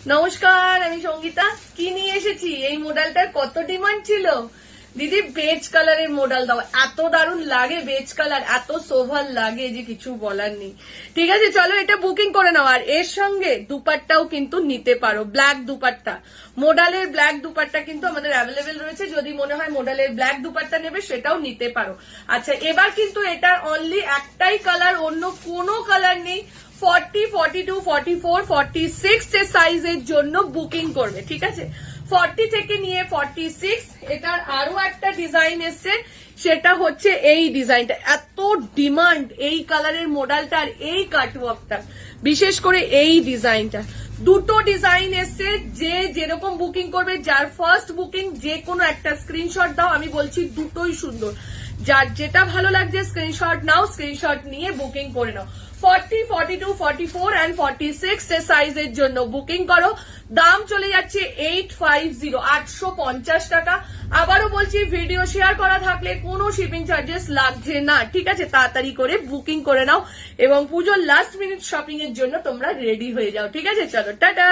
নমস্কার, আমি সঙ্গীতা। কি নিয়ে এসেছি? এই মডেলটার কত ডিমান্ড ছিল দিদি। বেজ কালারের মডেল দাও, এত দারুণ লাগে বেজ কালার, এত সোভার লাগে যে কিছু বলার নেই। ঠিক আছে, চলো এটা বুকিং করে নাও। আর এর সঙ্গে দুপাট্টাও কিন্তু নিতে পারো, ব্ল্যাক দুপাট্টা, মডেলের ব্ল্যাক দুপাট্টা কিন্তু আমাদের অ্যাভেলেবেল রয়েছে। যদি মনে হয় মডেলের ব্ল্যাক দুপাট্টা নেবে সেটাও নিতে পারো। আচ্ছা, এবার কিন্তু এটার অনলি একটাই কালার, অন্য কোনো কালার নেই। 40, 42, 44, 46 এর সাইজের জন্য বুকিং করবে। ঠিক আছে, 40 থেকে নিয়ে 46। এটার আরো একটা ডিজাইন এসছে, সেটা হচ্ছে এই ডিজাইনটা। এত ডিমান্ড এই কালারের মডেলটা আর এই কাটওয়ার্কটা, বিশেষ করে এই ডিজাইনটা। দুটো ডিজাইন এসছে, যে যেরকম বুকিং করবে, যার ফার্স্ট বুকিং যে কোনো একটা স্ক্রিনশট দাও। আমি বলছি দুটোই সুন্দর, যার যেটা ভালো লাগছে স্ক্রিনশট নাও, স্ক্রিনশট নিয়ে বুকিং করে নাও। 40, 42, 44 and 46 এর সাইজের জন্য বুকিং করো। দাম চলে যাচ্ছে 850, 850 টাকা। আবারও বলছি, ভিডিও শেয়ার করা থাকলে কোনো শিপিং চার্জেস লাগছে না। ঠিক আছে, তাড়াতাড়ি করে বুকিং করে নাও এবং পুজোর লাস্ট মিনিট শপিং এর জন্য তোমরা রেডি হয়ে যাও। ঠিক আছে, চলো টাটা।